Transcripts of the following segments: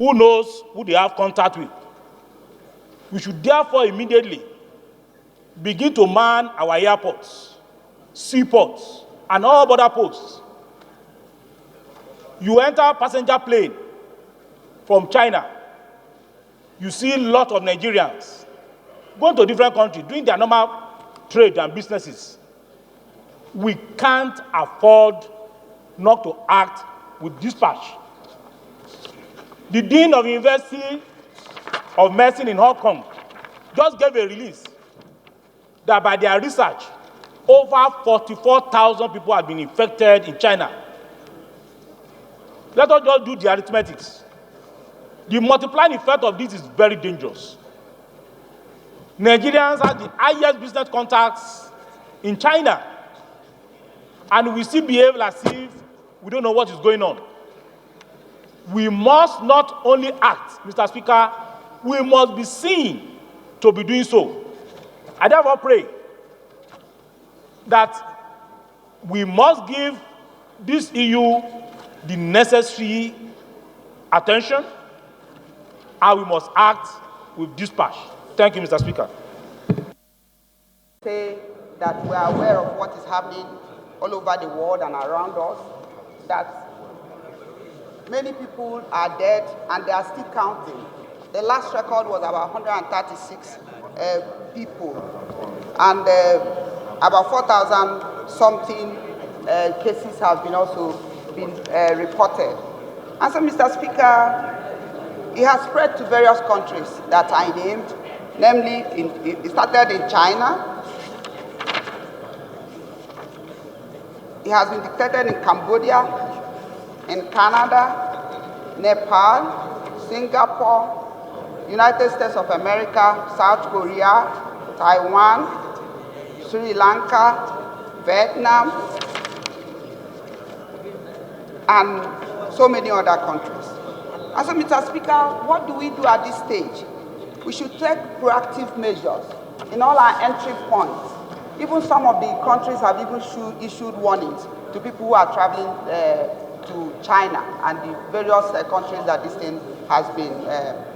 who knows who they have contact with. We should therefore immediately begin to man our airports, seaports, and all border posts. You enter passenger plane from China, you see a lot of Nigerians going to different countries, doing their normal trade and businesses. We can't afford not to act with dispatch. The Dean of University of Medicine in Hong Kong just gave a release that by their research, over 44,000 people have been infected in China. Let us just do the arithmetics. The multiplying effect of this is very dangerous. Nigerians have the highest business contacts in China, and we still behave as if we don't know what is going on. We must not only act, Mr. Speaker, we must be seen to be doing so. I therefore pray that we must give this EU the necessary attention, and we must act with dispatch. Thank you, Mr. Speaker. Say that we are aware of what is happening all over the world and around us, that many people are dead and they are still counting. The last record was about 136 people, and about 4,000 something cases have been also been reported. And so, Mr. Speaker, it has spread to various countries that I named, namely, it started in China. It has been detected in Cambodia, in Canada, Nepal, Singapore, United States of America, South Korea, Taiwan, Sri Lanka, Vietnam, and so many other countries. And so, Mr. Speaker, what do we do at this stage? We should take proactive measures in all our entry points. Even some of the countries have even issued warnings to people who are traveling to China and the various countries that this thing has been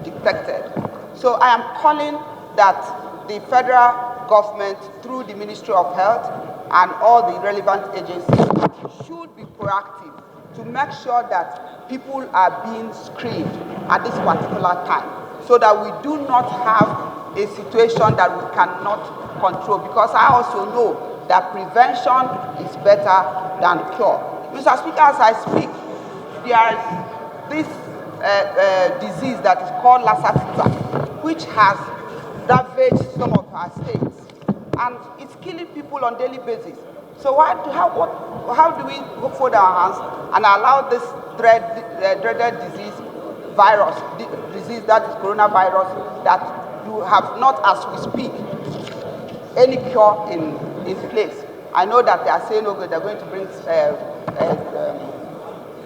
detected. So I am calling that the federal government, through the Ministry of Health and all the relevant agencies, should be proactive to make sure that people are being screened at this particular time, so that we do not have a situation that we cannot control, because I also know that prevention is better than cure. Mr. Speaker, as I speak, there is this disease that is called Lassa fever, which has ravaged some of our states, and it's killing people on a daily basis. So how do we fold our hands and allow this dreaded disease, disease that is coronavirus, that you have not, as we speak, any cure in place? I know that they are saying, okay, they're going to bring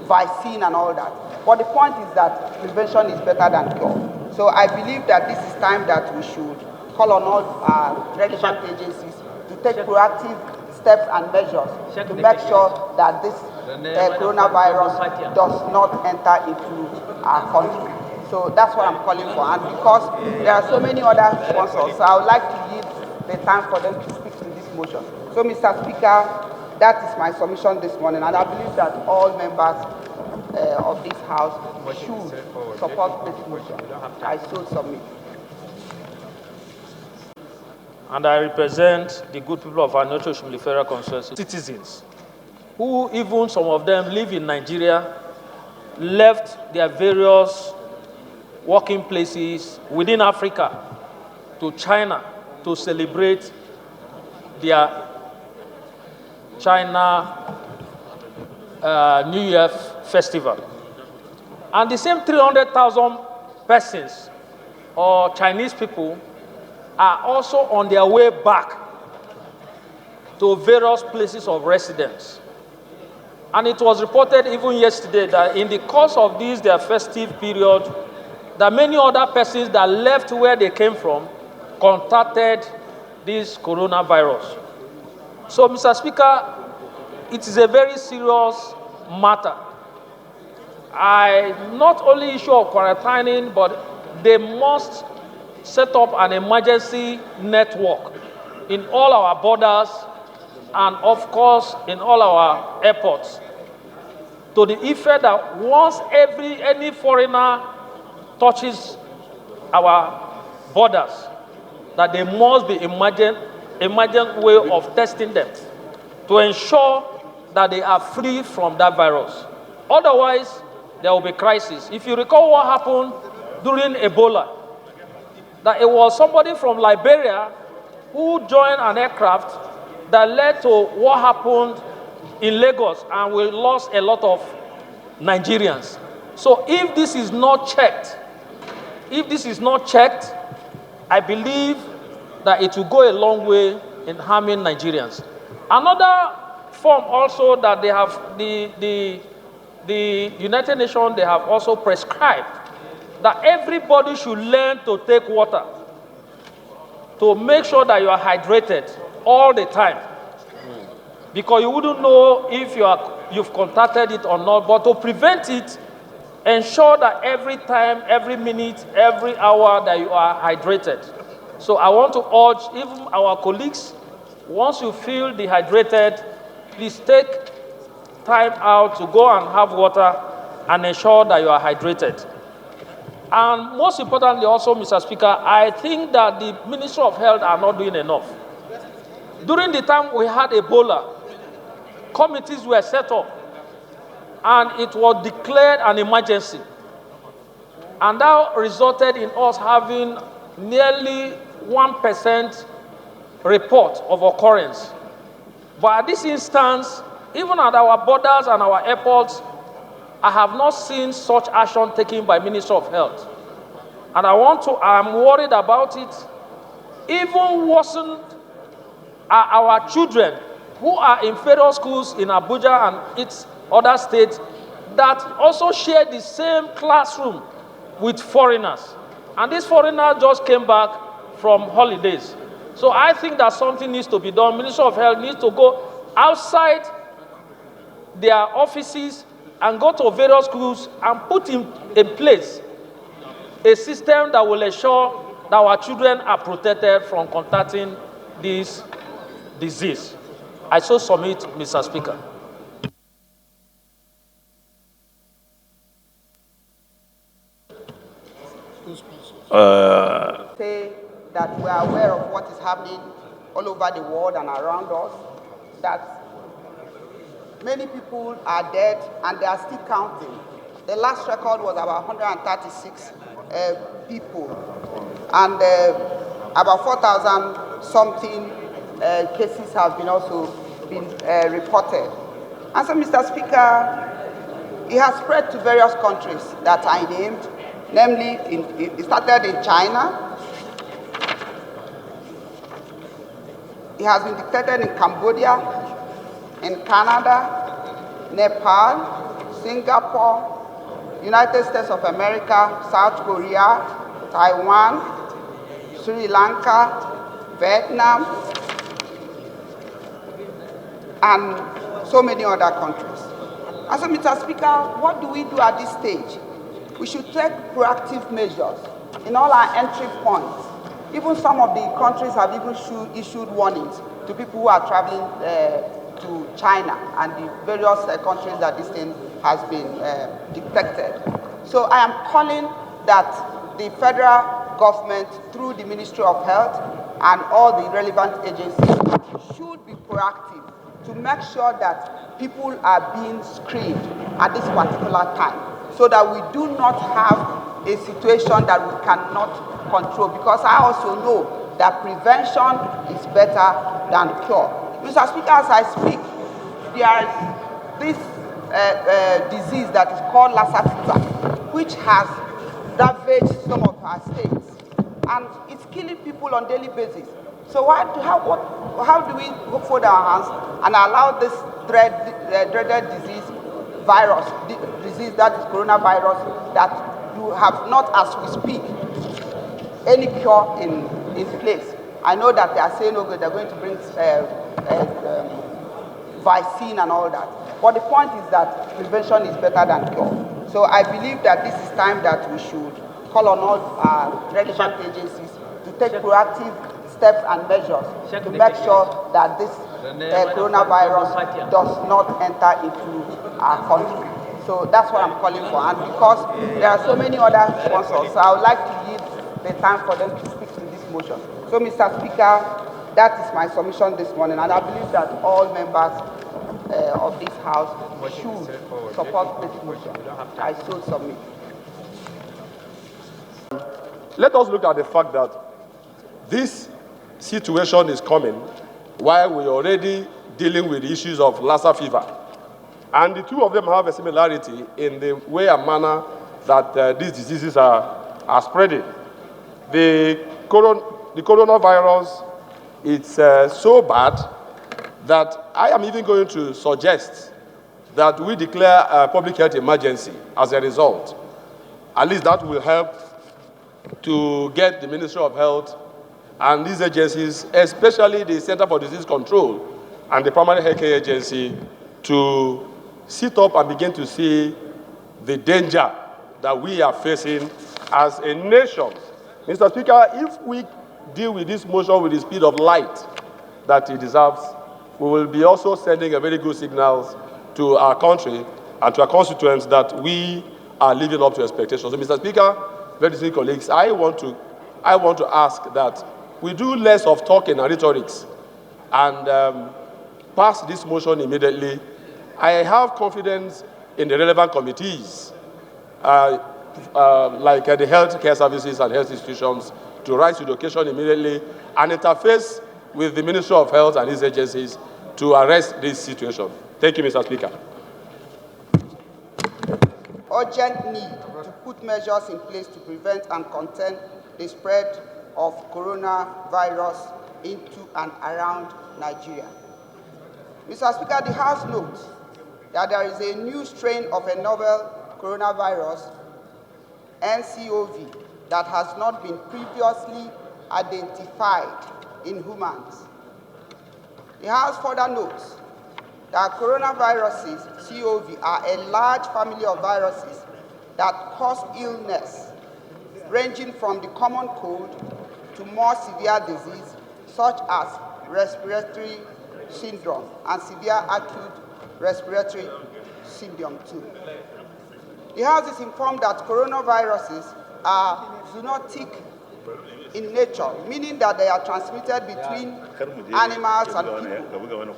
vaccine and all that. But the point is that prevention is better than cure. So I believe that this is time that we should call on all our relevant agencies to take proactive steps and measures to make sure that this coronavirus does not enter into our country. So that's what I'm calling for. And because there are so many other sponsors, so I would like to give the time for them to speak to this motion. So, Mr. Speaker, that is my submission this morning, and I believe that all members of this House should support this motion. I so submit. And I represent the good people of our Oshimili Federal Constituency, citizens, who even some of them live in Nigeria, left their various working places within Africa to China to celebrate their China New Year festival. And the same 300,000 persons or Chinese people are also on their way back to various places of residence. And it was reported even yesterday that in the course of this, their festive period, that many other persons that left where they came from contacted this coronavirus. So, Mr. Speaker, it is a very serious matter. not only issue of quarantining, but they must set up an emergency network in all our borders and, of course, in all our airports, to the effect that once any foreigner touches our borders, that there must be emergent way of testing them to ensure that they are free from that virus. Otherwise, there will be crisis. If you recall what happened during Ebola, that it was somebody from Liberia who joined an aircraft that led to what happened in Lagos, and we lost a lot of Nigerians. So if this is not checked, I believe that it will go a long way in harming Nigerians. Another form also that they have, the United Nations, they have also prescribed that everybody should learn to take water, to make sure that you are hydrated all the time. Because you wouldn't know if you've contacted it or not, but to prevent it, ensure that every time, every minute, every hour that you are hydrated. So I want to urge even our colleagues, once you feel dehydrated, please take time out to go and have water and ensure that you are hydrated. And most importantly also, Mr. Speaker, I think that the Ministry of Health are not doing enough. During the time we had Ebola, committees were set up and it was declared an emergency. And that resulted in us having nearly 1% report of occurrence. But at this instance, even at our borders and our airports, I have not seen such action taken by Minister of Health. And I'm worried about it. Even worsened are our children who are in federal schools in Abuja and its other states that also share the same classroom with foreigners. And these foreigners just came back from holidays. So I think that something needs to be done. Minister of Health needs to go outside their offices and go to various schools and put in place a system that will ensure that our children are protected from contacting this disease. I so submit, Mr. Speaker. Say that we are aware of what is happening all over the world and around us, that many people are dead and they are still counting. The last record was about 136 people, and about 4,000 something cases have been also been reported. And so, Mr. Speaker, it has spread to various countries that I named, namely, it started in China. It has been detected in Cambodia, in Canada, Nepal, Singapore, United States of America, South Korea, Taiwan, Sri Lanka, Vietnam, and so many other countries. And so, Mr. Speaker, what do we do at this stage? We should take proactive measures in all our entry points. Even some of the countries have even issued warnings to people who are traveling to China and the various countries that this thing has been detected. So I am calling that the federal government, through the Ministry of Health and all the relevant agencies, should be proactive to make sure that people are being screened at this particular time, so that we do not have a situation that we cannot control, because I also know that prevention is better than cure. Mr. Speaker, as I speak, there is this disease that is called Lassa fever, which has ravaged some of our states, and it's killing people on a daily basis. So how do we fold our hands and allow this dreaded disease, disease that is coronavirus, that you have not, as we speak, any cure in place? I know that they are saying, okay, they're going to bring vaccine and all that. But the point is that prevention is better than cure. So I believe that this is time that we should call on all relevant agencies to take proactive steps and measures to make sure that this coronavirus does not enter into our country. So that's what I'm calling for. And because there are so many other sponsors, so I would like to give the time for them to speak to this motion. So, Mr. Speaker, that is my submission this morning, and I believe that all members of this House should support this motion. I so submit. Let us look at the fact that this situation is coming while we're already dealing with the issues of Lassa fever. And the two of them have a similarity in the way and manner that these diseases are spreading. The coronavirus is so bad that I am even going to suggest that we declare a public health emergency as a result. At least that will help to get the Ministry of Health and these agencies, especially the Center for Disease Control and the Primary Healthcare Agency, to sit up and begin to see the danger that we are facing as a nation. Mr. Speaker, if we deal with this motion with the speed of light that it deserves, we will be also sending a very good signals to our country and to our constituents that we are living up to expectations. So, Mr. Speaker, very distinguished colleagues, I want to ask that we do less of talking and rhetorics and pass this motion immediately. I have confidence in the relevant committees, like the health care services and health institutions, to rise to the occasion immediately and interface with the Ministry of Health and its agencies to arrest this situation. Thank you, Mr. Speaker. Urgent need to put measures in place to prevent and contain the spread of coronavirus into and around Nigeria. Mr. Speaker, the House notes that there is a new strain of a novel coronavirus, NCOV, that has not been previously identified in humans. The House further notes that coronaviruses, COV, are a large family of viruses that cause illness, ranging from the common cold to more severe disease, such as respiratory syndrome and severe acute respiratory syndrome too. The House is informed that coronaviruses are zoonotic in nature, meaning that they are transmitted between animals and people.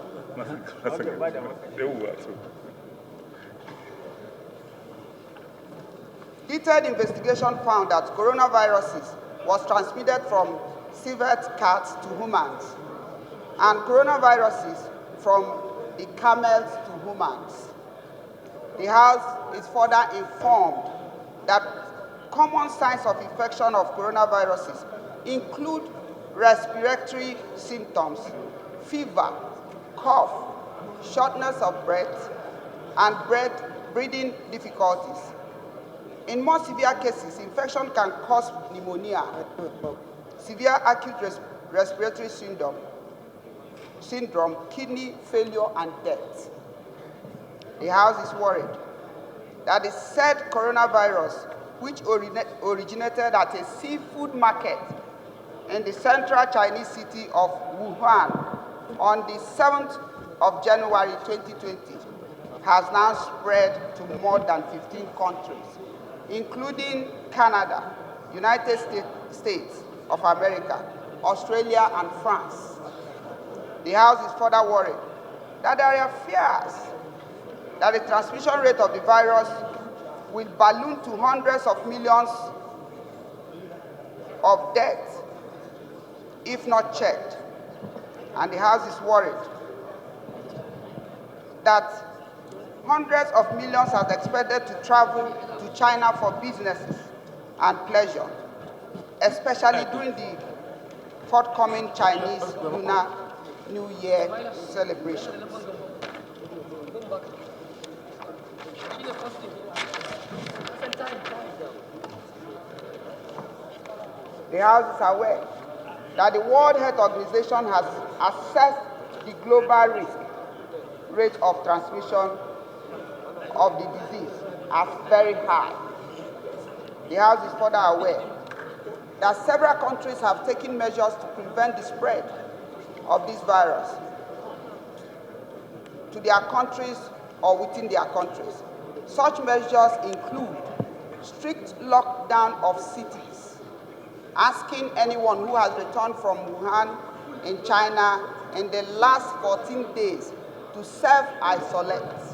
Detailed investigation found that coronaviruses was transmitted from civet cats to humans, and coronaviruses from the camels to humans. The House is further informed that common signs of infection of coronaviruses include respiratory symptoms, fever, cough, shortness of breath, and breathing difficulties. In more severe cases, infection can cause pneumonia, severe acute respiratory syndrome, kidney failure, and death. The House is worried that the said coronavirus, which originated at a seafood market in the central Chinese city of Wuhan on the 7th of January 2020, has now spread to more than 15 countries, including Canada, United States of America, Australia, and France. The House is further worried that there are fears that the transmission rate of the virus will balloon to hundreds of millions of deaths if not checked. And the House is worried that hundreds of millions are expected to travel to China for businesses and pleasure, especially during the forthcoming Chinese Lunar New Year celebrations. The House is aware that the World Health Organization has assessed the global rate of transmission of the disease are very high. The House is further aware that several countries have taken measures to prevent the spread of this virus to their countries or within their countries. Such measures include strict lockdown of cities, asking anyone who has returned from Wuhan in China in the last 14 days to self-isolate,